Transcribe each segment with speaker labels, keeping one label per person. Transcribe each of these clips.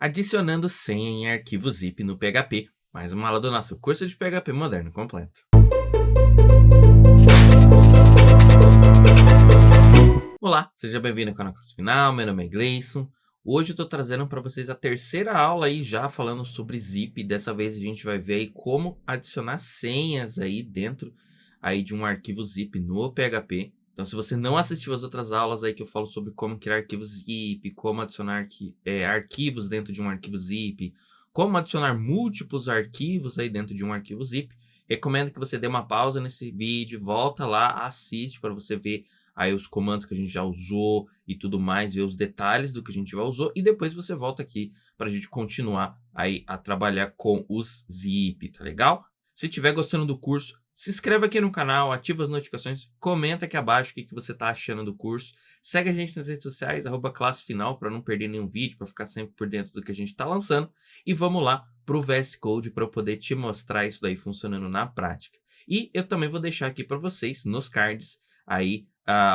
Speaker 1: Adicionando senha em arquivo zip no PHP. Mais uma aula do nosso curso de PHP moderno completo. Olá, seja bem-vindo ao canal Classe Final, meu nome é Gleison. Hoje eu estou trazendo para vocês a terceira aula aí já falando sobre zip. Dessa vez a gente vai ver aí como adicionar senhas aí dentro aí de um arquivo zip no PHP. Então, se você não assistiu as outras aulas aí que eu falo sobre como criar arquivos zip, como adicionar arquivos dentro de um arquivo zip, como adicionar múltiplos arquivos aí dentro de um arquivo zip, recomendo que você dê uma pausa nesse vídeo, volta lá, assiste para você ver aí os comandos que a gente já usou e tudo mais, ver os detalhes do que a gente já usou, e depois você volta aqui para a gente continuar aí a trabalhar com os zip, tá legal? Se estiver gostando do curso, se inscreve aqui no canal, ativa as notificações, comenta aqui abaixo o que você está achando do curso. Segue a gente nas redes sociais, @classefinal, para não perder nenhum vídeo, para ficar sempre por dentro do que a gente está lançando. E vamos lá para o VS Code para eu poder te mostrar isso daí funcionando na prática. E eu também vou deixar aqui para vocês, nos cards, aí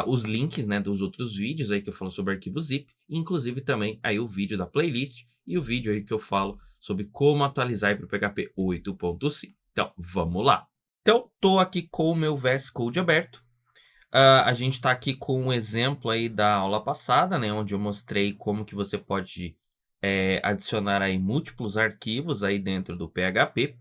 Speaker 1: os links, né, dos outros vídeos aí que eu falo sobre arquivo zip, inclusive também aí o vídeo da playlist e o vídeo aí que eu falo sobre como atualizar para o PHP 8.5. Então, vamos lá. Então, estou aqui com o meu VS Code aberto. A gente está aqui com um exemplo aí da aula passada, né, onde eu mostrei como que você pode adicionar aí múltiplos arquivos aí dentro do PHP.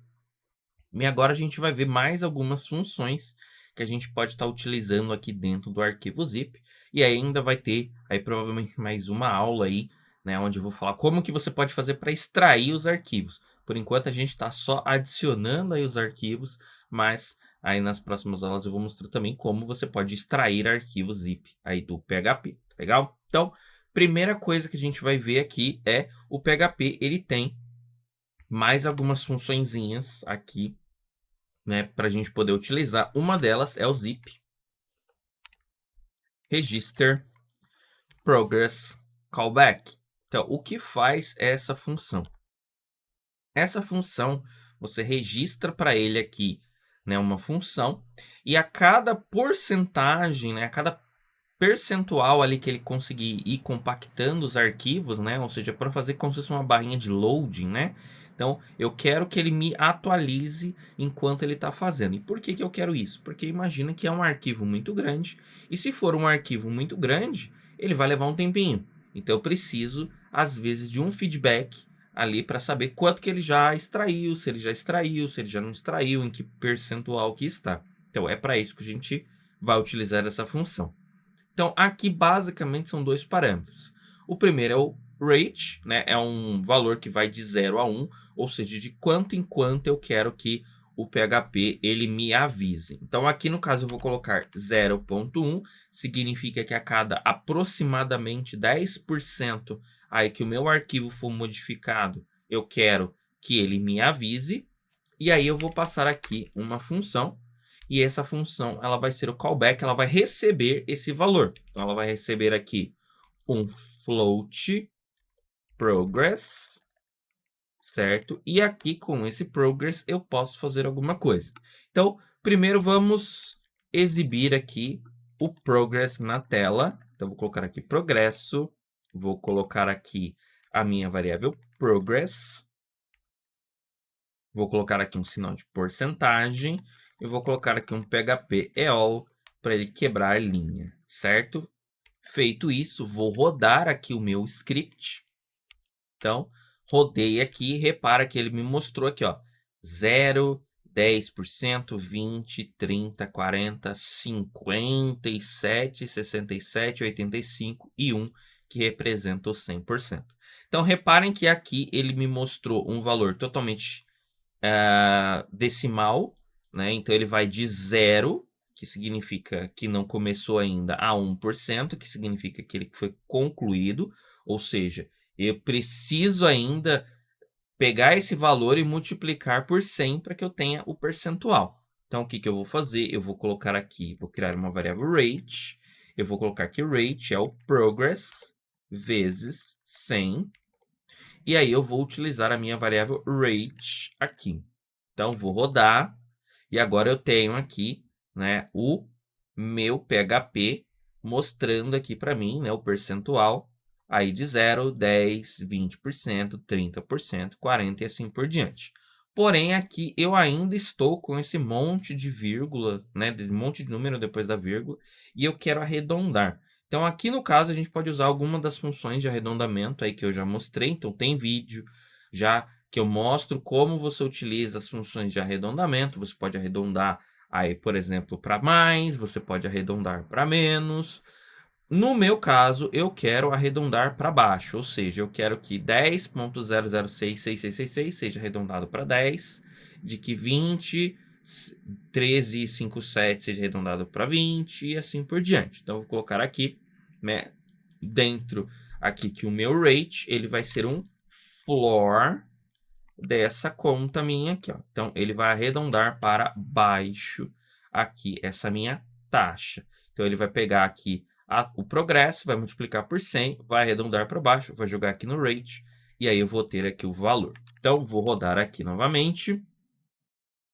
Speaker 1: E agora a gente vai ver mais algumas funções que a gente pode estar utilizando aqui dentro do arquivo zip. E aí ainda vai ter aí provavelmente mais uma aula aí, né, onde eu vou falar como que você pode fazer para extrair os arquivos. Por enquanto a gente está só adicionando aí os arquivos, mas aí nas próximas aulas eu vou mostrar também como você pode extrair arquivos zip aí do PHP, legal? Então, primeira coisa que a gente vai ver aqui é o PHP, ele tem mais algumas funçõezinhas aqui, né, para a gente poder utilizar. Uma delas é o zip register progress callback. Então, o que faz essa função? Essa função, você registra para ele aqui, né, uma função, e a cada porcentagem, né, a cada percentual ali que ele conseguir ir compactando os arquivos, né, ou seja, para fazer como se fosse uma barrinha de loading, né, então eu quero que ele me atualize enquanto ele está fazendo. E por que que eu quero isso? Porque imagina que é um arquivo muito grande, e se for um arquivo muito grande, ele vai levar um tempinho. Então eu preciso, às vezes, de um feedback ali para saber quanto que ele já extraiu, se ele já extraiu, se ele já não extraiu, em que percentual que está. Então é para isso que a gente vai utilizar essa função. Então aqui basicamente são dois parâmetros. O primeiro é o rate, né? É um valor que vai de 0 a 1, ou seja, de quanto em quanto eu quero que o PHP ele me avise. Então aqui no caso eu vou colocar 0.1, significa que a cada aproximadamente 10% aí que o meu arquivo for modificado, eu quero que ele me avise. E aí eu vou passar aqui uma função, e essa função ela vai ser o callback, ela vai receber esse valor. Então ela vai receber aqui um float progress, certo? E aqui com esse progress eu posso fazer alguma coisa. Então, primeiro vamos exibir aqui o progress na tela. Então, vou colocar aqui progresso, vou colocar aqui a minha variável progress, vou colocar aqui um sinal de porcentagem, e vou colocar aqui um PHP all para ele quebrar a linha, certo? Feito isso, vou rodar aqui o meu script. Então, rodei aqui e repara que ele me mostrou aqui, ó, 0, 10%, 20, 30, 40, 57, 67, 85 e 1, que representa o 100%. Então, reparem que aqui ele me mostrou um valor totalmente decimal, né? Então, ele vai de 0, que significa que não começou ainda, a 1%, que significa que ele foi concluído, ou seja, eu preciso ainda pegar esse valor e multiplicar por 100 para que eu tenha o percentual. Então, o que que eu vou fazer? Eu vou colocar aqui, vou criar uma variável rate, eu vou colocar que rate é o progress vezes 100, e aí eu vou utilizar a minha variável rate aqui. Então, vou rodar, e agora eu tenho aqui, né, o meu PHP mostrando aqui para mim, né, o percentual aí de 0, 10, 20%, 30%, 40% e assim por diante. Porém, aqui eu ainda estou com esse monte de vírgula, né, desse monte de número depois da vírgula, e eu quero arredondar. Então, aqui no caso, a gente pode usar alguma das funções de arredondamento aí que eu já mostrei. Então, tem vídeo já que eu mostro como você utiliza as funções de arredondamento. Você pode arredondar aí, por exemplo, para mais, você pode arredondar para menos. No meu caso, eu quero arredondar para baixo, ou seja, eu quero que 10.0066666 seja arredondado para 10, de que 20, 13,57 seja arredondado para 20 e assim por diante. Então, eu vou colocar aqui, né, dentro aqui que o meu rate, ele vai ser um floor dessa conta minha aqui, ó. Então, ele vai arredondar para baixo aqui essa minha taxa. Então, ele vai pegar aqui o progresso, vai multiplicar por 100, vai arredondar para baixo, vai jogar aqui no rate, e aí eu vou ter aqui o valor. Então, vou rodar aqui novamente,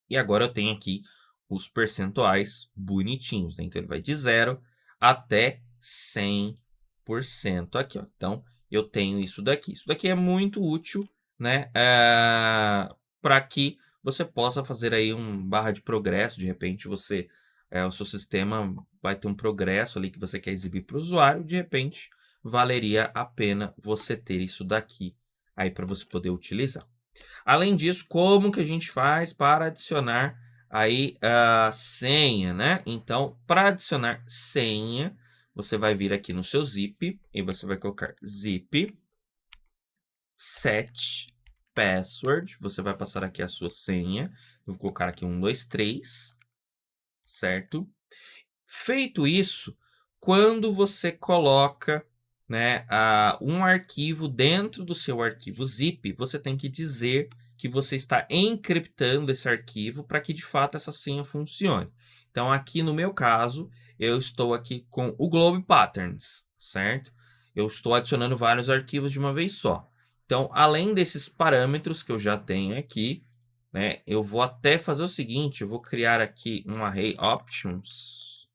Speaker 1: e agora eu tenho aqui os percentuais bonitinhos, né? Então, ele vai de 0 até 100% aqui, ó. Então, eu tenho isso daqui. Isso daqui é muito útil, né? Para que você possa fazer aí um barra de progresso. De repente, o seu sistema vai ter um progresso ali que você quer exibir para o usuário. De repente, valeria a pena você ter isso daqui aí para você poder utilizar. Além disso, como que a gente faz para adicionar aí a senha, né? Então, para adicionar senha, você vai vir aqui no seu zip e você vai colocar zip set password. Você vai passar aqui a sua senha. Eu vou colocar aqui 1, 2, 3, certo? Feito isso, quando você coloca, né, um arquivo dentro do seu arquivo zip, você tem que dizer que você está encriptando esse arquivo para que de fato essa senha funcione. Então, aqui no meu caso, eu estou aqui com o Globe Patterns, certo? Eu estou adicionando vários arquivos de uma vez só. Então, além desses parâmetros que eu já tenho aqui, né, eu vou até fazer o seguinte, eu vou criar aqui um array options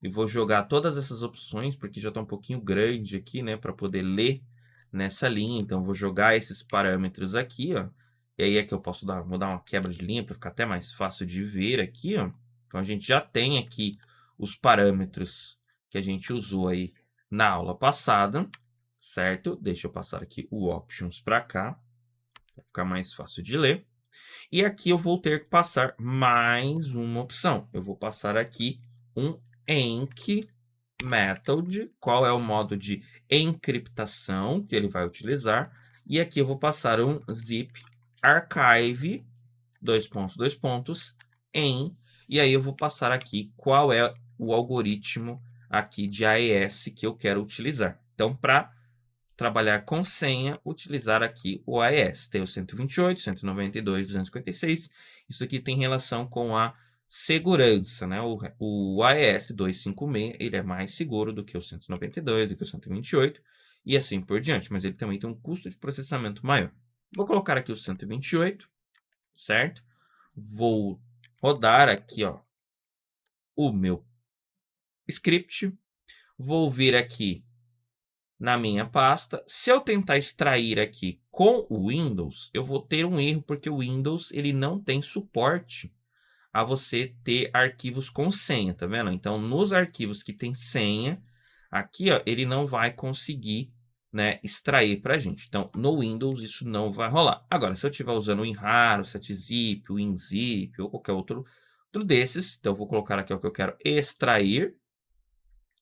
Speaker 1: e vou jogar todas essas opções, porque já está um pouquinho grande aqui, né, para poder ler nessa linha. Então, vou jogar esses parâmetros aqui, ó. E aí é que eu posso vou dar uma quebra de linha para ficar até mais fácil de ver aqui, ó. Então, a gente já tem aqui os parâmetros que a gente usou aí na aula passada, certo? Deixa eu passar aqui o options para cá, para ficar mais fácil de ler. E aqui eu vou ter que passar mais uma opção. Eu vou passar aqui um enc method, qual é o modo de encriptação que ele vai utilizar. E aqui eu vou passar um zip archive, dois pontos, em, e aí eu vou passar aqui qual é o algoritmo aqui de AES que eu quero utilizar. Então, para trabalhar com senha, utilizar aqui o AES. Tem o 128, 192, 256. Isso aqui tem relação com a segurança, né? O AES 256, ele é mais seguro do que o 192, do que o 128 e assim por diante, mas ele também tem um custo de processamento maior. Vou colocar aqui o 128, certo? Vou rodar aqui, ó, o meu script. Vou vir aqui na minha pasta. Se eu tentar extrair aqui com o Windows, eu vou ter um erro, porque o Windows ele não tem suporte a você ter arquivos com senha, tá vendo? Então, nos arquivos que tem senha, aqui, ó, ele não vai conseguir, né, extrair para a gente. Então, no Windows isso não vai rolar. Agora, se eu estiver usando o WinRAR, o SetZip, o WinZip ou qualquer outro desses, então eu vou colocar aqui o que eu quero extrair.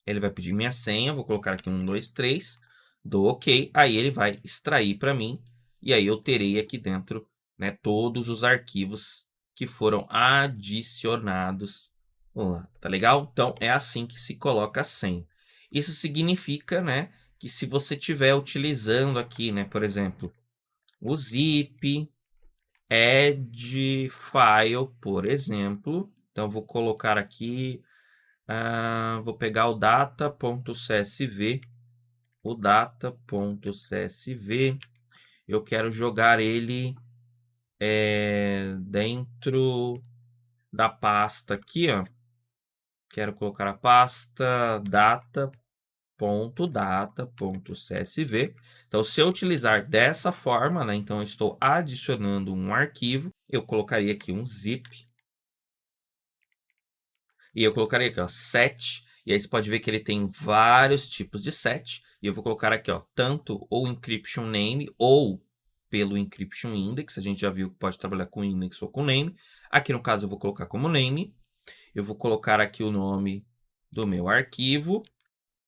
Speaker 1: Ele vai pedir minha senha, vou colocar aqui 1, 2, 3, dou OK, aí ele vai extrair para mim, e aí eu terei aqui dentro, né, todos os arquivos que foram adicionados lá, tá legal? Então, é assim que se coloca a senha. Isso significa, né, que se você estiver utilizando aqui, né, por exemplo, o zip, add file, por exemplo, então eu vou colocar aqui vou pegar o data.csv. O data.csv. Eu quero jogar ele dentro da pasta aqui, ó. Quero colocar a pasta data. .data.csv. Então, se eu utilizar dessa forma, né, então eu estou adicionando um arquivo, eu colocaria aqui um zip, e eu colocaria aqui, ó, set, e aí você pode ver que ele tem vários tipos de set, e eu vou colocar aqui, ó, tanto o encryption name ou pelo encryption index, a gente já viu que pode trabalhar com index ou com name. Aqui no caso eu vou colocar como name, eu vou colocar aqui o nome do meu arquivo,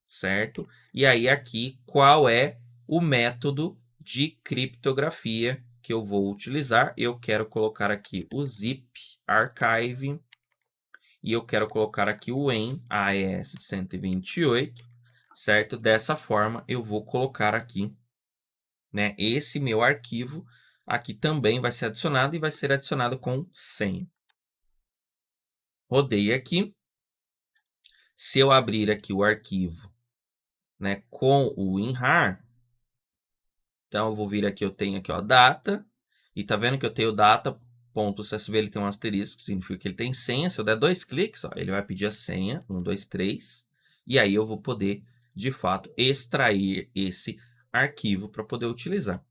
Speaker 1: certo? E aí aqui qual é o método de criptografia que eu vou utilizar. Eu quero colocar aqui o zip archive e eu quero colocar aqui o AES 128, certo? Dessa forma eu vou colocar aqui, né, esse meu arquivo aqui também vai ser adicionado e vai ser adicionado com senha. Rodei aqui. Se eu abrir aqui o arquivo, né, com o WinRAR, então eu vou vir aqui, eu tenho aqui, ó, data, e tá vendo que eu tenho data.csv, ele tem um asterisco, que significa que ele tem senha. Se eu der 2 cliques, ó, ele vai pedir a senha, 1, 2, 3, e aí eu vou poder, de fato, extrair esse arquivo para poder utilizar.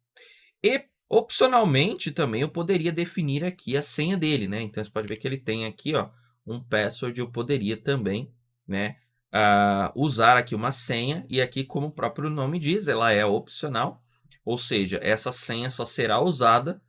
Speaker 1: E, opcionalmente, também eu poderia definir aqui a senha dele, né? Então, você pode ver que ele tem aqui, ó, um password, eu poderia também, né, usar aqui uma senha, e aqui, como o próprio nome diz, ela é opcional, ou seja, essa senha só será usada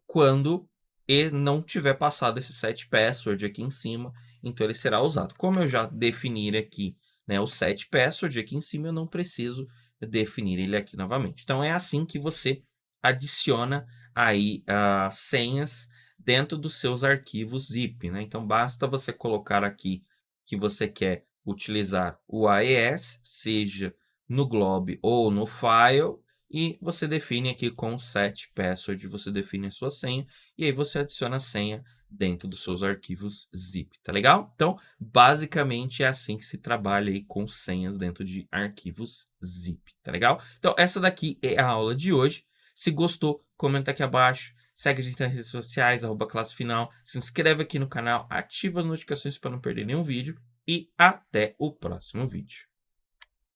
Speaker 1: quando ele não tiver passado esse set password aqui em cima, então ele será usado. Como eu já definir aqui, né, o set password aqui em cima, eu não preciso definir ele aqui novamente. Então é assim que você adiciona aí senhas dentro dos seus arquivos zip, né? Então basta você colocar aqui que você quer utilizar o AES, seja no glob ou no file, e você define aqui com o set password, você define a sua senha, e aí você adiciona a senha dentro dos seus arquivos zip, tá legal? Então, basicamente é assim que se trabalha aí com senhas dentro de arquivos zip, tá legal? Então, essa daqui é a aula de hoje. Se gostou, comenta aqui abaixo, segue a gente nas redes sociais, @classefinal, se inscreve aqui no canal, ativa as notificações para não perder nenhum vídeo, e até o próximo vídeo.